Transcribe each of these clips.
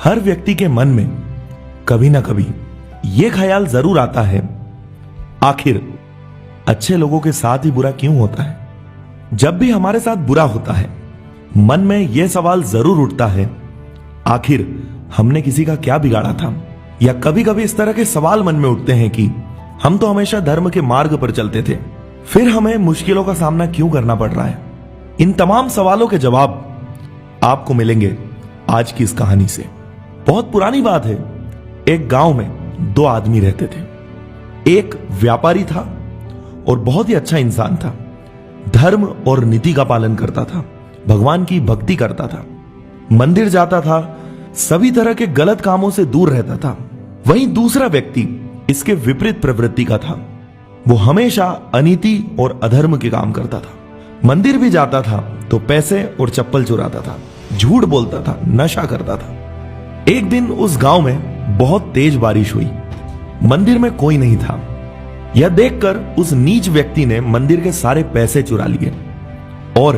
हर व्यक्ति के मन में कभी ना कभी यह ख्याल जरूर आता है, आखिर अच्छे लोगों के साथ ही बुरा क्यों होता है। जब भी हमारे साथ बुरा होता है, मन में यह सवाल जरूर उठता है, आखिर हमने किसी का क्या बिगाड़ा था। या कभी कभी इस तरह के सवाल मन में उठते हैं कि हम तो हमेशा धर्म के मार्ग पर चलते थे, फिर हमें मुश्किलों का सामना क्यों करना पड़ रहा है। इन तमाम सवालों के जवाब आपको मिलेंगे आज की इस कहानी से। बहुत पुरानी बात है, एक गांव में दो आदमी रहते थे। एक व्यापारी था और बहुत ही अच्छा इंसान था, धर्म और नीति का पालन करता था, भगवान की भक्ति करता था, मंदिर जाता था, सभी तरह के गलत कामों से दूर रहता था। वहीं दूसरा व्यक्ति इसके विपरीत प्रवृत्ति का था। वो हमेशा अनीति और अधर्म के काम करता था, मंदिर भी जाता था तो पैसे और चप्पल चुराता था, झूठ बोलता था, नशा करता था। एक दिन उस गांव में बहुत तेज बारिश हुई, मंदिर में कोई नहीं था। यह देखकर उस नीच व्यक्ति ने मंदिर के सारे पैसे चुरा लिए और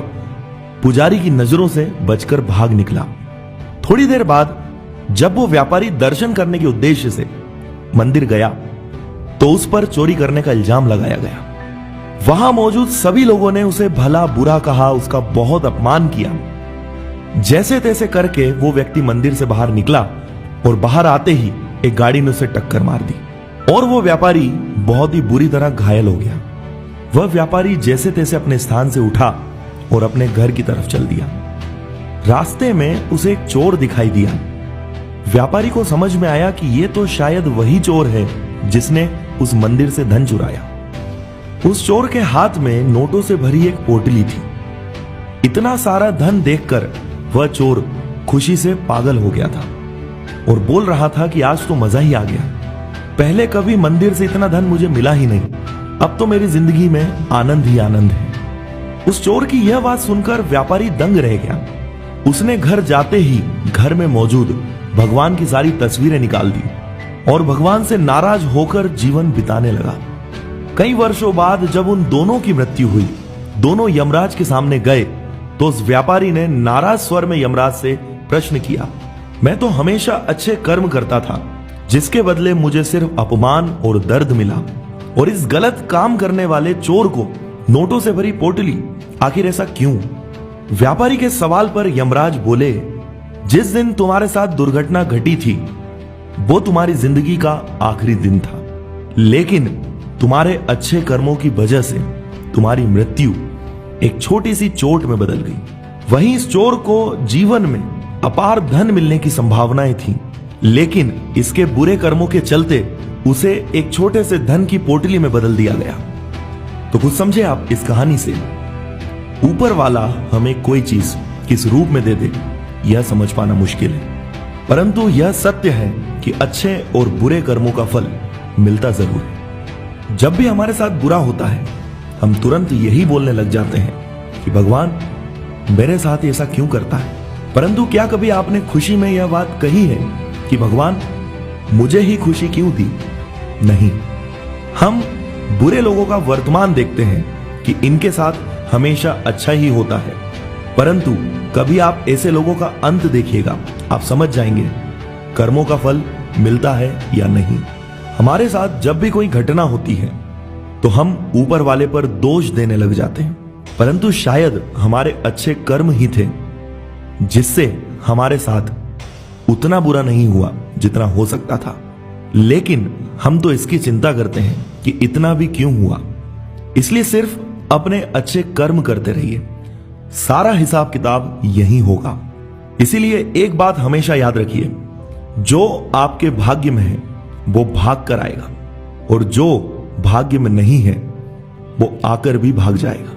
पुजारी की नजरों से बचकर भाग निकला। थोड़ी देर बाद जब वो व्यापारी दर्शन करने के उद्देश्य से मंदिर गया तो उस पर चोरी करने का इल्जाम लगाया गया। वहां मौजूद सभी लोगों ने उसे भला बुरा कहा, उसका बहुत अपमान किया। जैसे तैसे करके वो व्यक्ति मंदिर से बाहर निकला और बाहर आते ही एक गाड़ी ने उसे टक्कर मार दी और वो व्यापारी बहुत ही बुरी तरह घायल हो गया। वह व्यापारी जैसे तैसे अपने स्थान से उठा और अपने घर की तरफ चल दिया। रास्ते में उसे एक चोर दिखाई दिया। व्यापारी को समझ में आया कि ये तो शायद वही चोर है जिसने उस मंदिर से धन चुराया। उस चोर के हाथ में नोटों से भरी एक पोटली थी। इतना सारा धन देखकर वह चोर खुशी से पागल हो गया था और बोल रहा था कि आज तो मजा ही आ गया। पहले कभी मंदिर से इतना धन मुझे मिला ही नहीं, अब तो मेरी जिंदगी में आनंद ही आनंद है। उस चोर की यह बात सुनकर व्यापारी दंग रह गया। उसने घर जाते ही घर में मौजूद भगवान की सारी तस्वीरें निकाल दी और भगवान से नाराज होकर जीवन बिताने लगा। कई वर्षों बाद जब उन दोनों की मृत्यु हुई, दोनों यमराज के सामने गए तो उस व्यापारी ने नाराज स्वर में यमराज से प्रश्न किया, मैं तो हमेशा अच्छे कर्म करता था, जिसके बदले मुझे सिर्फ अपमान और दर्द मिला, और इस गलत काम करने वाले चोर को नोटों से भरी पोटली, आखिर ऐसा क्यों। व्यापारी के सवाल पर यमराज बोले, जिस दिन तुम्हारे साथ दुर्घटना घटी थी वो तुम्हारी जिंदगी का आखिरी दिन था, लेकिन तुम्हारे अच्छे कर्मों की वजह से तुम्हारी मृत्यु एक छोटी सी चोट में बदल गई। वहीं इस चोर को जीवन में अपार धन मिलने की संभावनाएं थी, लेकिन इसके बुरे कर्मों के चलते उसे एक छोटे से धन की पोटली में बदल दिया गया। तो कुछ समझे आप इस कहानी से। ऊपर वाला हमें कोई चीज किस रूप में दे दे यह समझ पाना मुश्किल है, परंतु यह सत्य है कि अच्छे और बुरे कर्मों का फल मिलता जरूर है। जब भी हमारे साथ बुरा होता है हम तुरंत यही बोलने लग जाते हैं कि भगवान मेरे साथ ऐसा क्यों करता है। परंतु क्या कभी आपने खुशी में यह बात कही है कि भगवान मुझे ही खुशी क्यों दी? नहीं, हम बुरे लोगों का वर्तमान देखते हैं कि इनके साथ हमेशा अच्छा ही होता है, परंतु कभी आप ऐसे लोगों का अंत देखिएगा, आप समझ जाएंगे कर्मों का फल मिलता है या नहीं। हमारे साथ जब भी कोई घटना होती है तो हम ऊपर वाले पर दोष देने लग जाते हैं, परंतु शायद हमारे अच्छे कर्म ही थे जिससे हमारे साथ उतना बुरा नहीं हुआ जितना हो सकता था। लेकिन हम तो इसकी चिंता करते हैं कि इतना भी क्यों हुआ। इसलिए सिर्फ अपने अच्छे कर्म करते रहिए, सारा हिसाब किताब यही होगा। इसीलिए एक बात हमेशा याद रखिए, जो आपके भाग्य में है वो भाग कर आएगा और जो भाग्य में नहीं है वो आकर भी भाग जाएगा।